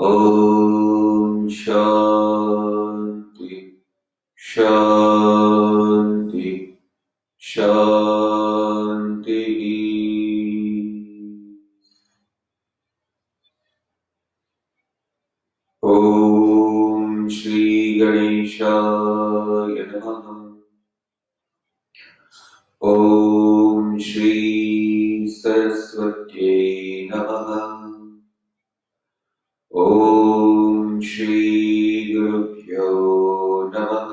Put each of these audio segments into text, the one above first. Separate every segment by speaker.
Speaker 1: ओम शांति शांति शांति। ओम श्री गणेशाय नमः। ओम श्री सरस्वत्यै नमः। ओम श्री गुरुभ्यो नमः।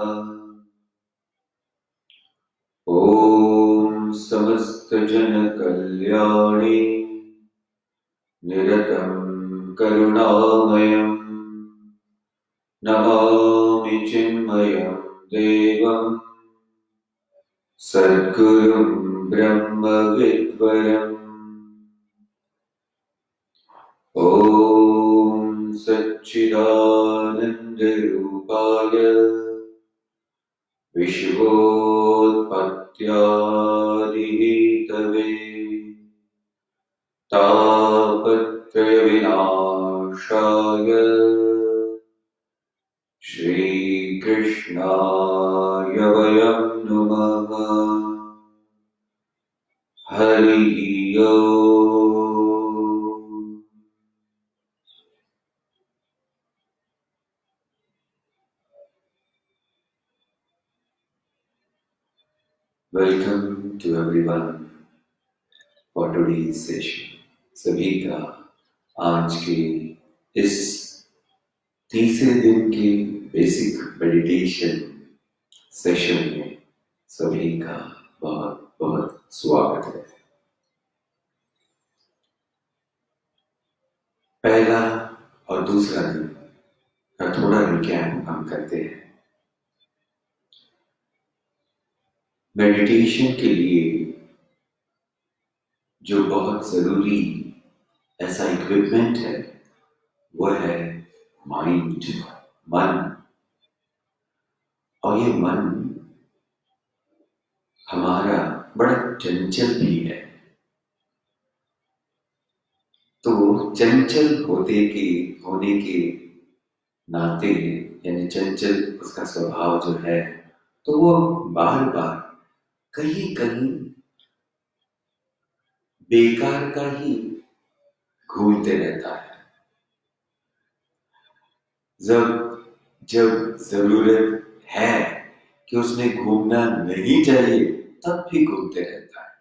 Speaker 1: ओम समस्त जन कल्याणे निरतं करुणामयम् नमामि चिन्मयं देवम् सद्गुरुं ब्रह्मविद्वरम्। ॐ सच्चिदानन्दरूपाय विश्वोत्पत्त्यादिहेतवे तापत्रयविनाशाय श्रीकृष्णाय वयं नमः। हरि ओम। Welcome to everyone for today's session. सभी का आज के इस तीसरे दिन के बेसिक मेडिटेशन सेशन में सभी का बहुत बहुत स्वागत है। पहला और दूसरा दिन का थोड़ा रिकैप हम करते हैं। मेडिटेशन के लिए जो बहुत जरूरी ऐसा इक्विपमेंट है वो है माइंड, मन। और ये मन हमारा बड़ा चंचल भी है। तो चंचल होने के नाते यानी चंचल उसका स्वभाव जो है, तो वो बार बार कहीं कहीं बेकार का ही घूमते रहता है। जब जरूरत है कि उसने घूमना नहीं चाहिए तब भी घूमते रहता है।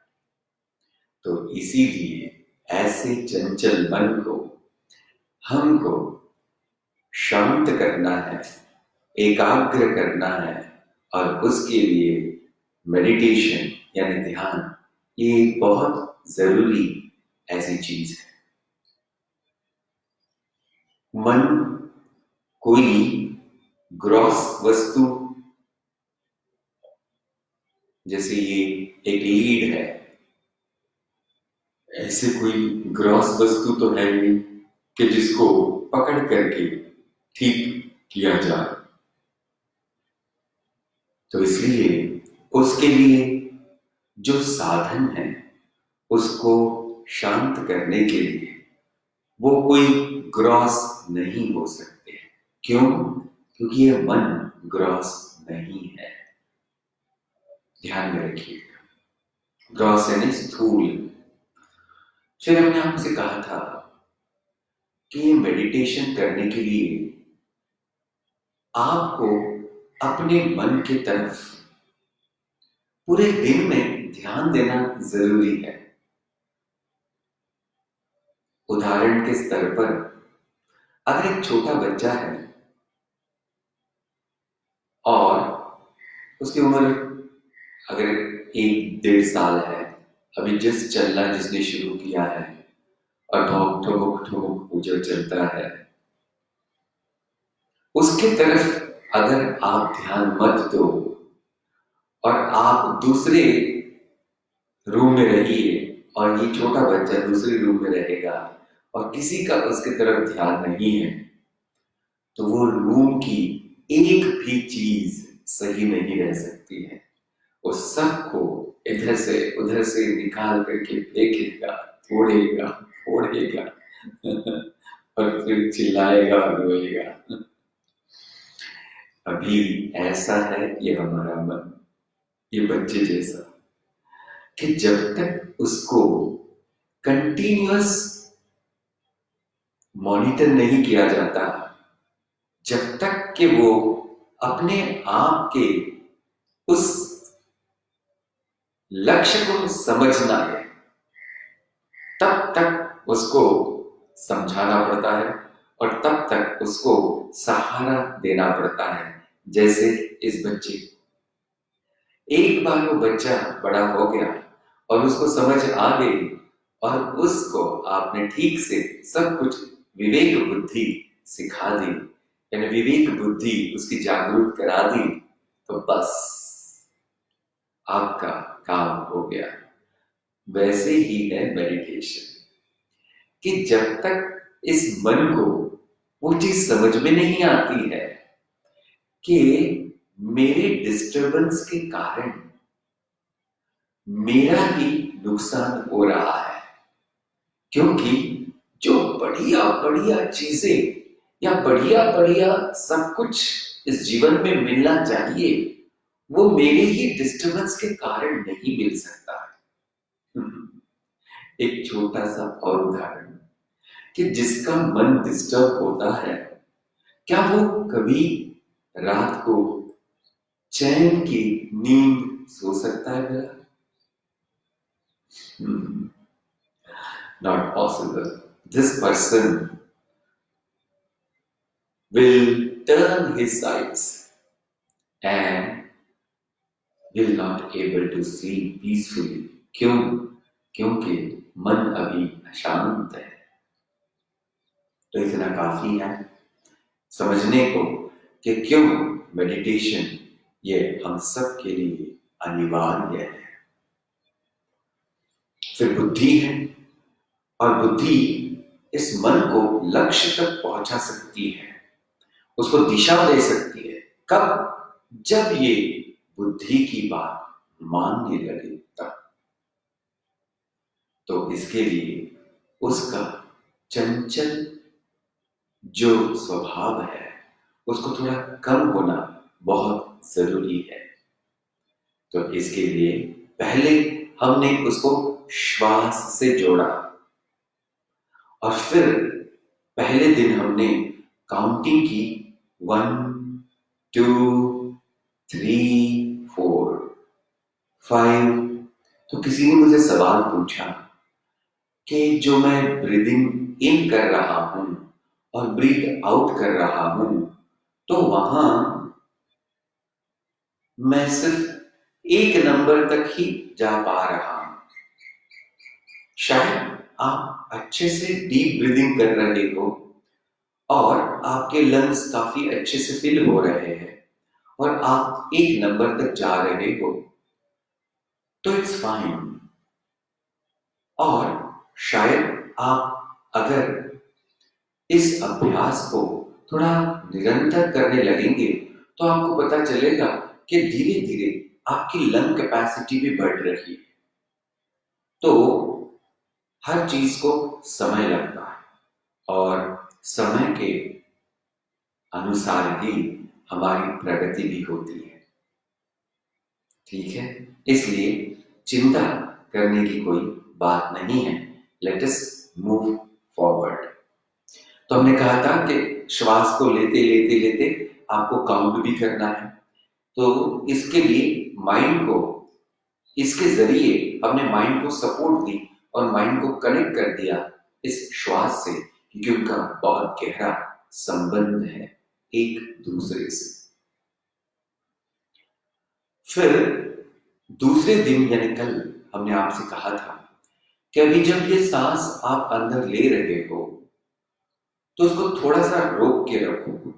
Speaker 1: तो इसीलिए ऐसे चंचल मन को हमको शांत करना है, एकाग्र करना है। और उसके लिए मेडिटेशन यानी ध्यान ये बहुत जरूरी ऐसी चीज है। मन कोई ग्रॉस वस्तु, जैसे ये एक लीड है, ऐसे कोई ग्रॉस वस्तु तो है नहीं कि जिसको पकड़ करके ठीक किया जाए। तो इसलिए उसके लिए जो साधन है उसको शांत करने के लिए वो कोई ग्रॉस नहीं हो सकते। क्यों? क्योंकि ये मन ग्रॉस नहीं है। ध्यान में रखिएगा, ग्रॉस यानी स्थूल। फिर हमने आपसे कहा था कि मेडिटेशन करने के लिए आपको अपने मन की तरफ पूरे दिन में ध्यान देना जरूरी है। उदाहरण के स्तर पर अगर एक छोटा बच्चा है और उसकी उम्र अगर 1-1.5 साल है, अभी जिस चलना जिसने शुरू किया है और ठोक ठोक ठोक ऊंचा चलता है, उसके तरफ अगर आप ध्यान मत दो और आप दूसरे रूम में रहिए और ये छोटा बच्चा दूसरे रूम में रहेगा और किसी का उसके तरफ ध्यान नहीं है, तो वो रूम की एक भी चीज सही नहीं रह सकती है। वो सबको इधर से उधर से निकाल करके फेंकेगा, फोड़ेगा। और फिर चिल्लाएगा और रोएगा। अभी ऐसा है ये हमारा मन, ये बच्चे जैसा, कि जब तक उसको कंटिन्यूअस मॉनिटर नहीं किया जाता, जब तक कि वो अपने आप के उस लक्ष्य को समझना है, तब तक उसको समझाना पड़ता है और तब तक उसको सहारा देना पड़ता है। जैसे इस बच्चे, एक बार वो बच्चा बड़ा हो गया और उसको समझ आ गई और उसको आपने ठीक से सब कुछ विवेक बुद्धि सिखा दी, यानी विवेक बुद्धि उसकी जागरूक करा दी, तो बस आपका काम हो गया। वैसे ही है मेडिटेशन, कि जब तक इस मन को वो चीज समझ में नहीं आती है कि मेरे डिस्टरबेंस के कारण मेरा ही नुकसान हो रहा है, क्योंकि जो बढ़िया बढ़िया चीजें या बढ़िया बढ़िया सब कुछ इस जीवन में मिलना चाहिए, वो मेरे ही डिस्टरबेंस के कारण नहीं मिल सकता। एक छोटा सा और उदाहरण, कि जिसका मन डिस्टर्ब होता है, क्या वो कभी रात को चैन की नींद सो सकता है भला? Not possible. This person will turn his sights and will not able to sleep peacefully. क्यों? क्योंकि मन अभी अशांत है। तो इतना काफी है समझने को कि क्यों मेडिटेशन ये हम सब के लिए अनिवार्य है। फिर बुद्धि है, और बुद्धि इस मन को लक्ष्य तक पहुंचा सकती है, उसको दिशा दे सकती है। कब? जब ये बुद्धि की बात मानने लगे तब। तो इसके लिए उसका चंचल जो स्वभाव है उसको थोड़ा कम होना बहुत जरूरी है। तो इसके लिए पहले हमने उसको श्वास से जोड़ा, और फिर पहले दिन हमने काउंटिंग की 1 2 3 4 5। तो किसी ने मुझे सवाल पूछा कि जो मैं ब्रीदिंग इन कर रहा हूं और ब्रीथ आउट कर रहा हूं, तो वहां मैं सिर्फ एक नंबर तक ही जा पा रहा हूं। शायद आप अच्छे से डीप ब्रीदिंग कर रहे हो और आपके लंग्स काफी अच्छे से फिल हो रहे हैं और आप एक नंबर तक जा रहे हो, तो इट्स फाइन। और शायद आप अगर इस अभ्यास को थोड़ा निरंतर करने लगेंगे तो आपको पता चलेगा कि धीरे धीरे आपकी लंग कैपेसिटी भी बढ़ रही है। तो हर चीज को समय लगता है और समय के अनुसार ही हमारी प्रगति भी होती है। ठीक है, इसलिए चिंता करने की कोई बात नहीं है। Let us move forward. तो हमने कहा था कि श्वास को लेते लेते लेते आपको काउंट भी करना है। तो इसके लिए माइंड को, इसके जरिए हमने माइंड को सपोर्ट दी और माइंड को कनेक्ट कर दिया इस श्वास से, क्योंकि उनका बहुत गहरा संबंध है एक दूसरे से। फिर दूसरे दिन यानी कल हमने आपसे कहा था कि अभी जब ये सांस आप अंदर ले रहे हो तो उसको थोड़ा सा रोक के रखो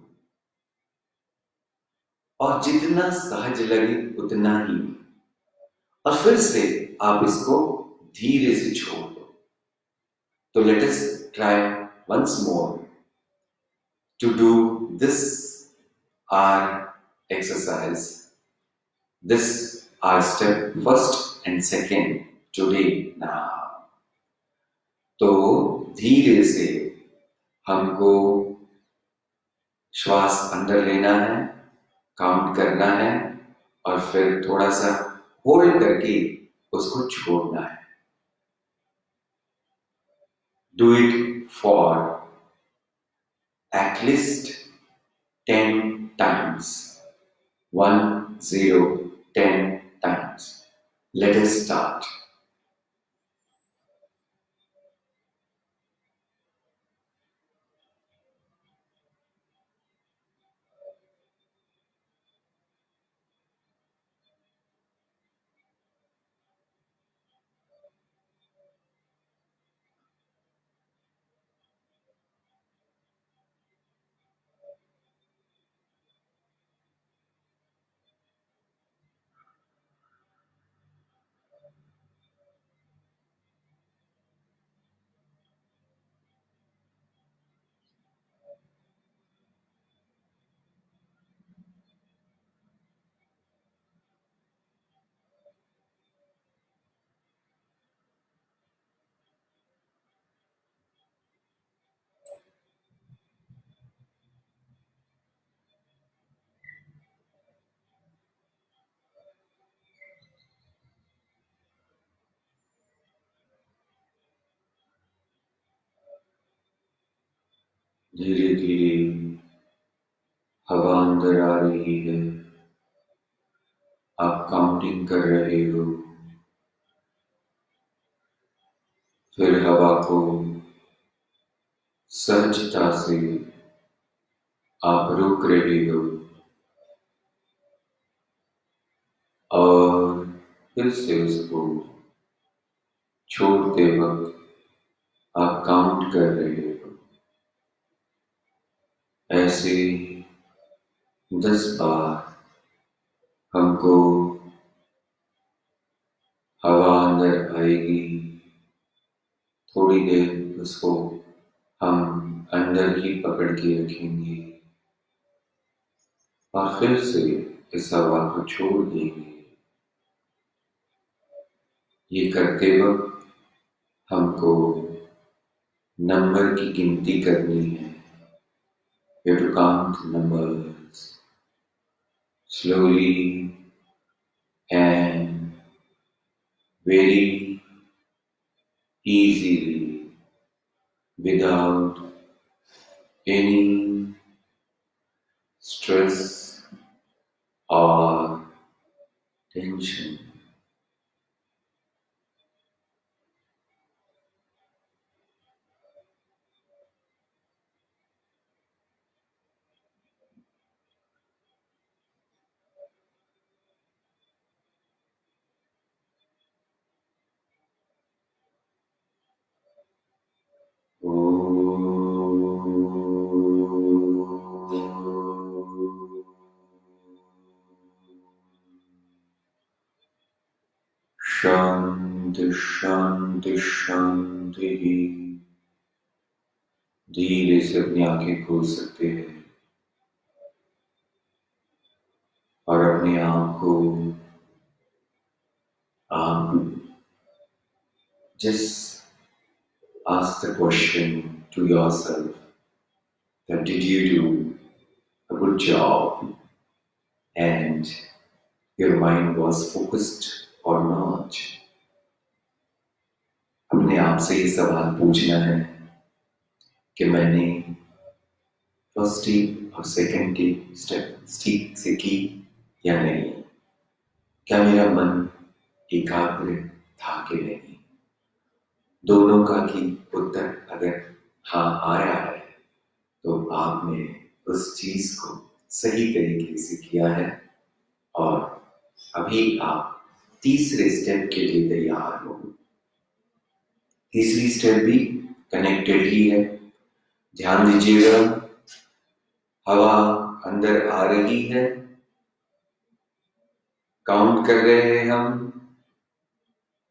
Speaker 1: और जितना सहज लगे उतना ही, और फिर से आप इसको धीरे से छोड़ दो। तो let us try once more to do this are exercise, this are step first and second today now. तो धीरे से हमको श्वास अंदर लेना है, काउंट करना है और फिर थोड़ा सा होल्ड करके उसको छोड़ना है। Do it for at least 10 times. 1, 0, 10 times. Let us start. धीरे धीरे हवा अंदर आ रही है। आप काउंटिंग कर रहे हो। फिर हवा को सहजता से आप रोक रहे हो और फिर से उसको छोड़ते वक्त आप काउंट कर रहे हो। ऐसे 10 बार हमको हवा अंदर आएगी, थोड़ी देर उसको हम अंदर ही पकड़ के रखेंगे और फिर से इस हवा को छोड़ देंगे। ये करते वक्त हमको नंबर की गिनती करनी है। We have to count numbers slowly and very easily without any stress or tension. शांति शांति शांति। धीरे से अपनी आंखें खोल सकते हैं और अपने आप को आप just ask the question to yourself that did you do a good job and your mind was focused or not? अपने आप से ये सवाल पूछना है कि मैंने फर्स्ट स्टेप और सेकंड स्टेप ठीक से की या नहीं? क्या मेरा मन एकाग्र था कि नहीं? दोनों का ही उत्तर अगर हाँ आया है तो आपने उस चीज को सही तरीके से किया है और अभी आप तीसरे स्टेप के लिए तैयार हो। तीसरी स्टेप भी कनेक्टेड ही है। ध्यान दीजिएगा, हवा अंदर आ रही है, काउंट कर रहे हैं हम,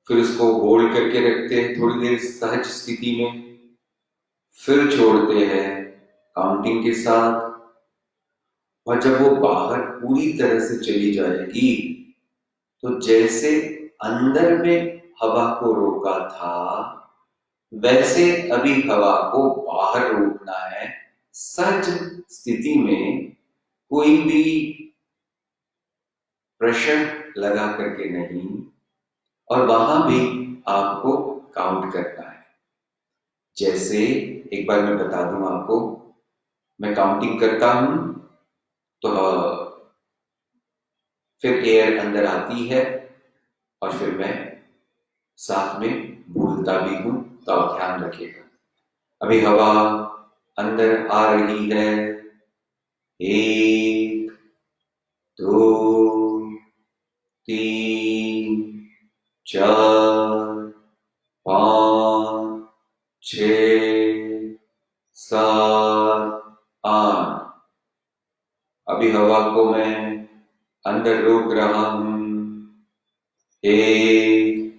Speaker 1: फिर उसको होल्ड करके रखते हैं थोड़ी देर सहज स्थिति में, फिर छोड़ते हैं काउंटिंग के साथ। और जब वो बाहर पूरी तरह से चली जाएगी तो जैसे अंदर में हवा को रोका था वैसे अभी हवा को बाहर रोकना है। सहज स्थिति में कोई भी प्रेशर लगा करके नहीं, और वहां भी आपको काउंट करना है। जैसे एक बार मैं बता दूं आपको, मैं काउंटिंग करता हूं तो फिर एयर अंदर आती है और फिर मैं साथ में भूलता भी हूं, तो आप ध्यान रखिएगा। अभी हवा अंदर आ रही है। 1, 2, 3, 4, 5, 6, 7, 8। अभी हवा को मैं अंदर रोक रहा हूं। 1,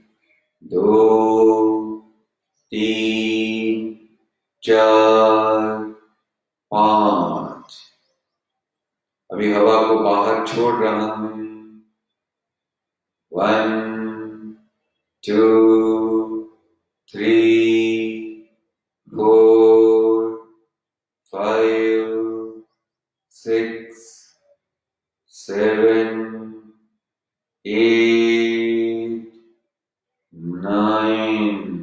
Speaker 1: 2, 3, 4, 5। अभी हवा को बाहर छोड़ रहा हूं। 1, 2, 3, 4, 5, 6, 7, 8, 9।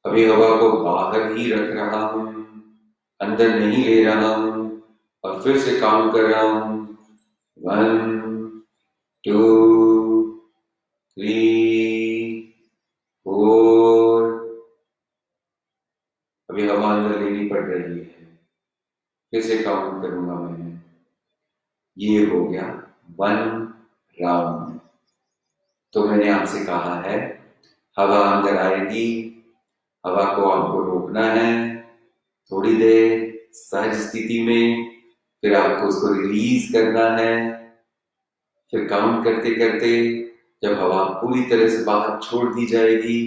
Speaker 1: अभी हवा को बाहर ही रख रहा हूं, अंदर नहीं ले रहा हूं, और फिर से काउंट कर रहा हूं। 1, 2, 3, 4। अभी हवा अंदर लेनी पड़ रही है, फिर से काउंट करूंगा मैं। ये हो गया 1 राउंड। तो मैंने आपसे कहा है, हवा अंदर आएगी, हवा को आपको रोकना है थोड़ी देर सहज स्थिति में, फिर आपको उसको रिलीज करना है। फिर काउंट करते करते जब हवा पूरी तरह से बाहर छोड़ दी जाएगी,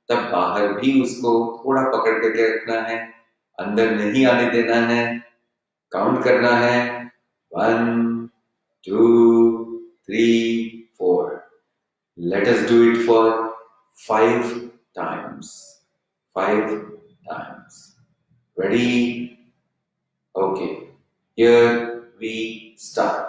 Speaker 1: तब बाहर भी उसको थोड़ा पकड़ करके रखना है, अंदर नहीं आने देना है। काउंट करना है 1, 2, 3, 4। Let us do it for 5 times. 5 times. Ready? Okay. Here we start.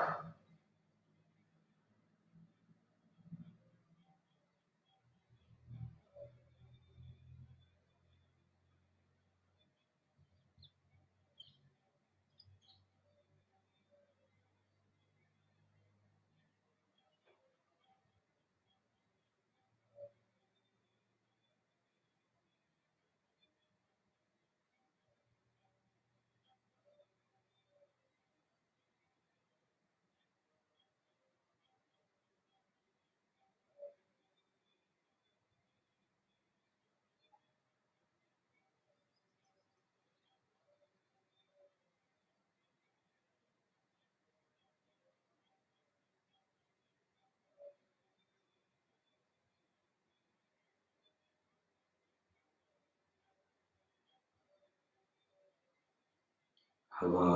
Speaker 1: हवा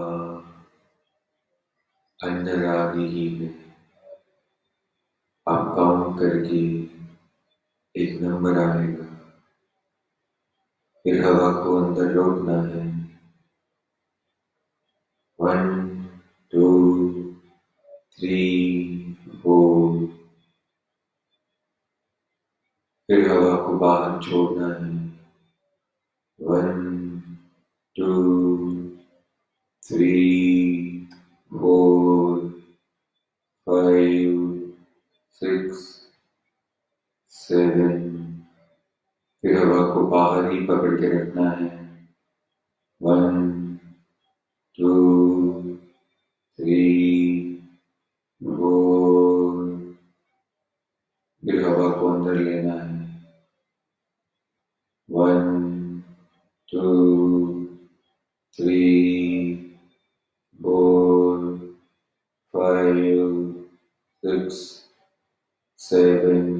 Speaker 1: अंदर आ रही है। आप काउंट करके एक नंबर आएगा, फिर हवा को अंदर रोकना है। 1, 2, 3, 4। फिर हवा को बाहर छोड़ना है। 1, 2, 3, 4, 5, 6, 7। फिर हवा को बाहर ही पकड़ के रखना है। 1, 2, 3, 4। फिर हवा को अंदर लेना है। 1, 2, 3, 4, 5, 6, 7।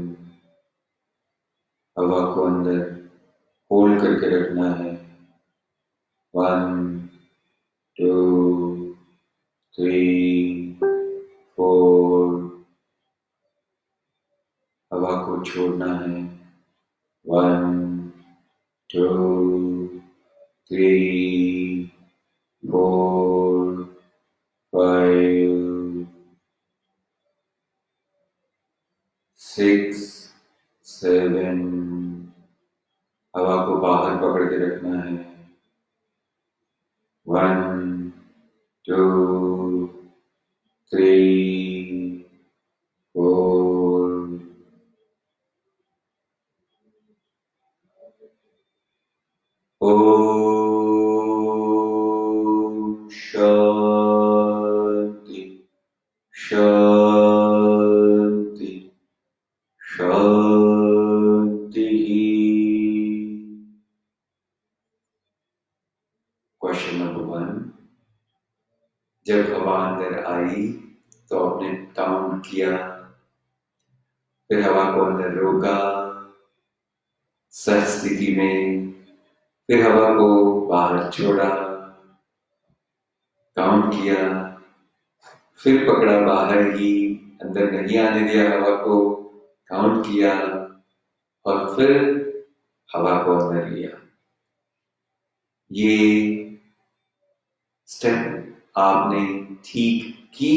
Speaker 1: हवा को अंदर होल्ड करके रखना है। 1, 2, 3, 4। हवा को छोड़ना है। 1, 2, 3, 4, 5, 6, 7। हवा को बाहर पकड़ के रखना है। 1, 2, 3, 4। ओम शांति शांति शांति। क्वेश्चन नंबर 1, जब हवा अंदर आई तो आपने काउंट किया, फिर हवा को अंदर रोका सह स्थिति में, फिर हवा को बाहर छोड़ा, काउंट किया, फिर पकड़ा बाहर ही, अंदर नहीं आने दिया हवा को, काउंट किया और फिर हवा को अंदर लिया। ये स्टेप आपने ठीक की?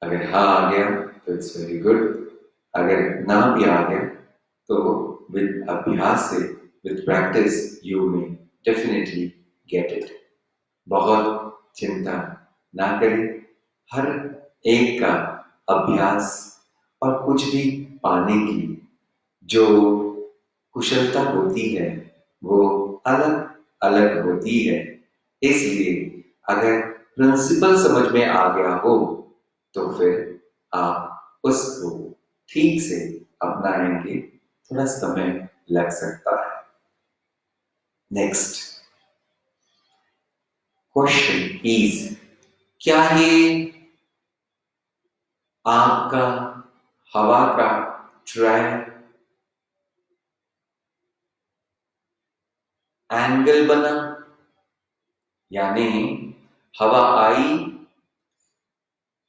Speaker 1: अगर हाँ आ गया तो इट्स वेरी गुड, अगर ना भी आ गया तो विद अभ्यास से, with practice you may definitely get it. बहुत चिंता ना करें, हर एक का अभ्यास और कुछ भी पाने की जो कुशलता होती है वो अलग अलग होती है। इसलिए अगर प्रिंसिपल समझ में आ गया हो तो फिर आप उसको ठीक से अपनाएंगे, थोड़ा समय लग सकता है। नेक्स्ट क्वेश्चन इज, क्या ये आपका हवा का ट्रायंगल बना? यानी हवा आई,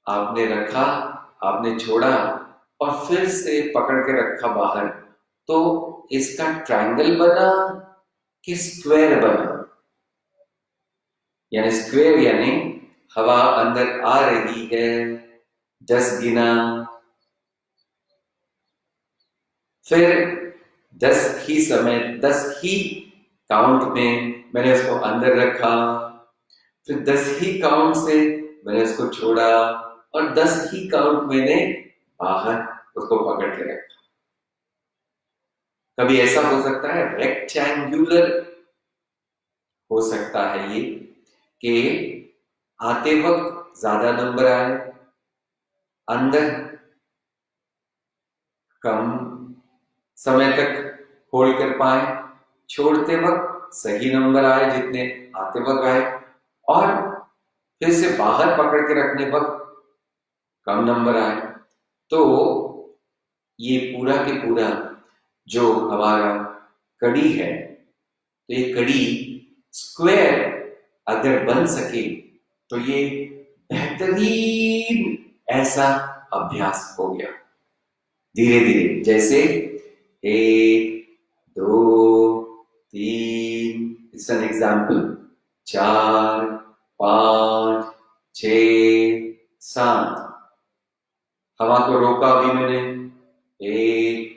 Speaker 1: आपने रखा, आपने छोड़ा और फिर से पकड़ के रखा बाहर, तो इसका ट्रायंगल बना कि स्क्वायर बना? यानी स्क्वायर यानी हवा अंदर आ रही है 10 गिना, फिर 10 ही समय 10 ही काउंट में मैंने उसको अंदर रखा, फिर 10 ही काउंट से मैंने उसको छोड़ा और 10 ही काउंट मैंने बाहर उसको पकड़ के रखा। कभी ऐसा हो सकता है रेक्टेंगुलर हो सकता है ये, कि आते वक्त ज्यादा नंबर आए, अंदर कम समय तक होल्ड कर पाए, छोड़ते वक्त सही नंबर आए जितने आते वक्त आए, और फिर से बाहर पकड़ के रखने वक्त कम नंबर आए। तो ये पूरा के पूरा जो हमारा कड़ी है, तो ये कड़ी स्क्वायर अगर बन सके तो ये बेहतरीन ऐसा अभ्यास हो गया। धीरे धीरे, जैसे 1, 2, 3, इट्स एन एग्जाम्पल, 4, 5, 6, 7। हवा को रोका अभी मैंने, 1,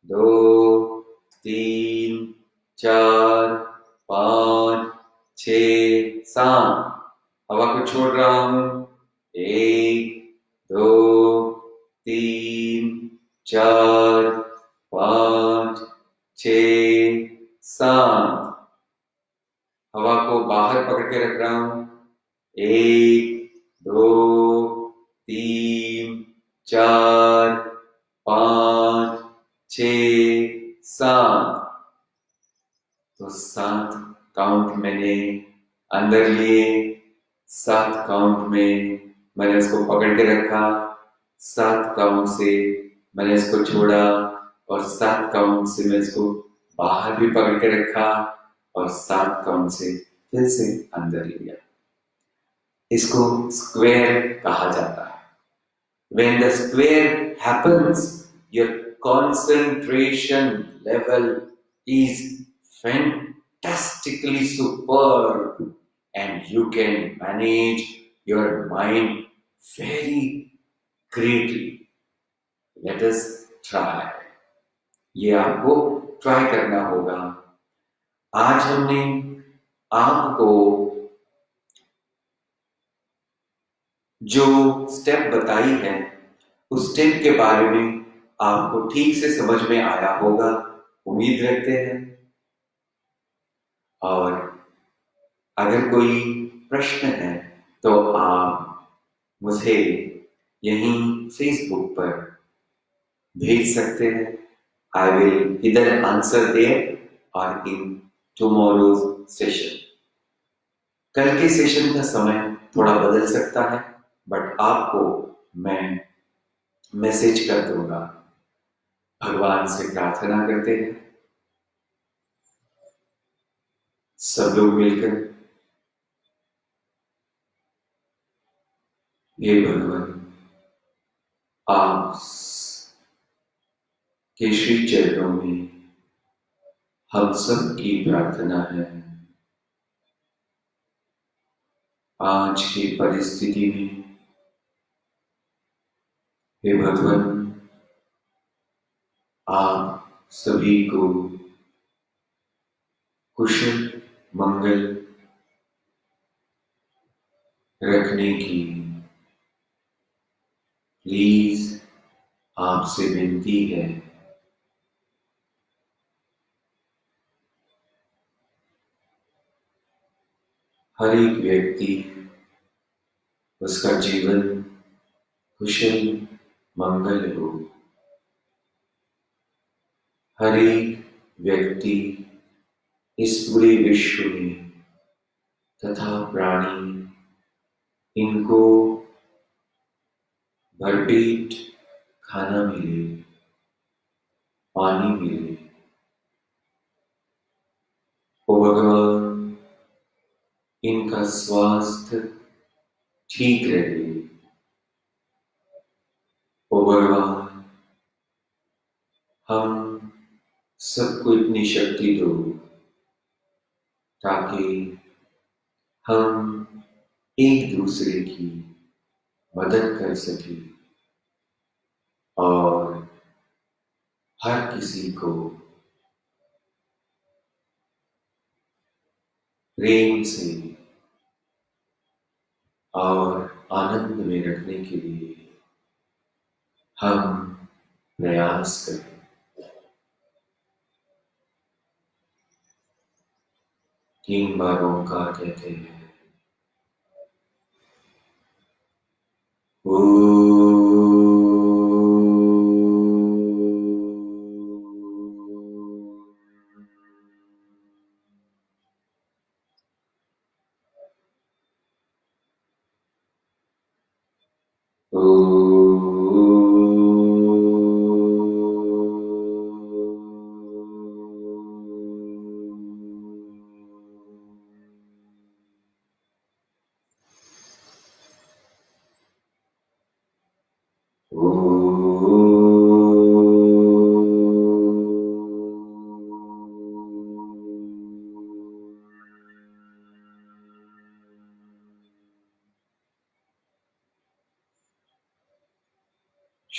Speaker 1: 2, 3, 4, 5, 6, 7। हवा को छोड़ रहा हूं, 1, 2, 3, 4, 5, 6, 7। हवा को बाहर पकड़ के रख रहा हूं, 1, 2, 3, 4, 5, 6, 7। तो 7 काउंट मैंने अंदर लिए, 7 काउंट में मैंने उसको पकड़ के रखा, 7 काउंट से मैंने इसको छोड़ा और 7 काउंट से मैं इसको बाहर भी पकड़ के रखा और 7 काउंट से फिर से अंदर लिया। इसको स्क्वायर कहा जाता है। When the square happens, your concentration level is fantastically superb and you can manage your mind very greatly. Let us try. ये आपको ट्राई करना होगा। आज हमने आपको जो स्टेप बताई है उस स्टेप के बारे में आपको ठीक से समझ में आया होगा, उम्मीद रखते हैं। और अगर कोई प्रश्न है तो आप मुझे यहीं फेसबुक पर भेज सकते हैं। आई विल इधर आंसर देयर और इन टुमारोज सेशन। कल के सेशन का समय थोड़ा बदल सकता है, बट आपको मैं मैसेज कर दूंगा। भगवान से प्रार्थना करते हैं सब लोग मिलकर। हे भगवान, आप के श्री चरणों में हम सब की प्रार्थना है। आज की परिस्थिति में हे भगवान, आप सभी को कुशल मंगल रखने की प्लीज आपसे विनती है। हर एक व्यक्ति, उसका जीवन कुशल मंगल हो। हर एक व्यक्ति इस पूरे विश्व में तथा प्राणी, इनको भरपेट खाना मिले, पानी मिले। ओ भगवान, इनका स्वास्थ्य ठीक रहे। ओ भगवान, हम सबको इतनी शक्ति दो ताकि हम एक दूसरे की मदद कर सके और हर किसी को प्रेम से और आनंद में रखने के लिए हम प्रयास करें। 3 बार ओंकार कहते हैं।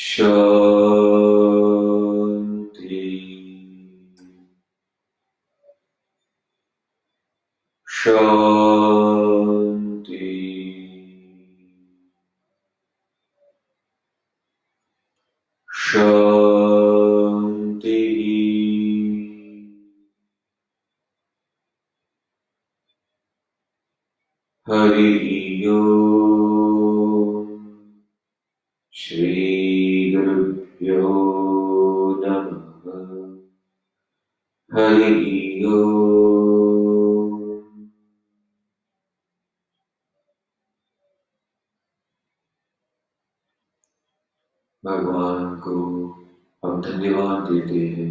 Speaker 1: शांति शांति शांति। हरि ओम। श्री गुरुभ्यो नमः। हरि ओम। भगवान को हम धन्यवाद देते हैं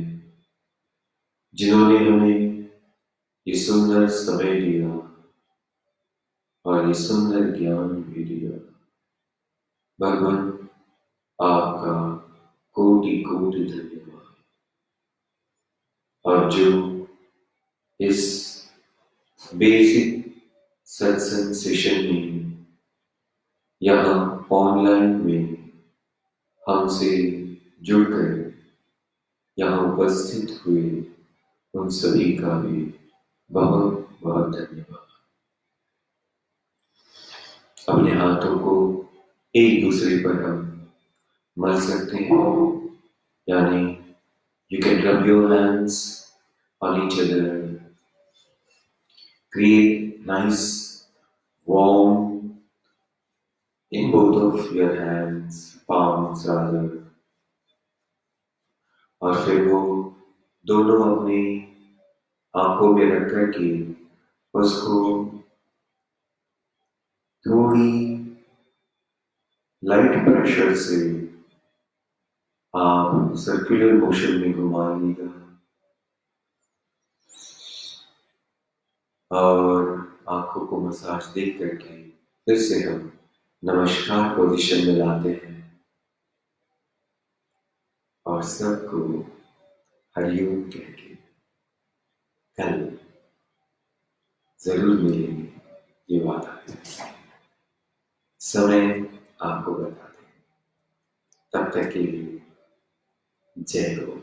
Speaker 1: जिन्होंने हमें ये सुंदर समय दिया और ये सुंदर ज्ञान भी दिया। भगवान, आपका कोटि कोटि धन्यवाद। और जो इस बेसिक सत्संग सेशन में यहाँ ऑनलाइन में हमसे जुड़कर यहाँ उपस्थित हुए उन सभी का भी बहुत बहुत धन्यवाद। अपने हाथों को एक दूसरे पर हम मल सकते हैं, यानी you can rub your hands on each other, create nice warm in both of your hands, palms rather, और फिर वो दोनों अपनी आंखों में रख करके उसको थोड़ी लाइट प्रेशर से आप सर्कुलर मोशन में घुमाइएगा और आंखों को मसाज दे करके फिर से हम नमस्कार पोजीशन में लाते हैं और सबको हरिओम कह के कल जरूर मिलेंगे, ये वादा है। समय आपको बता दें। तब तक के लिए जय हो।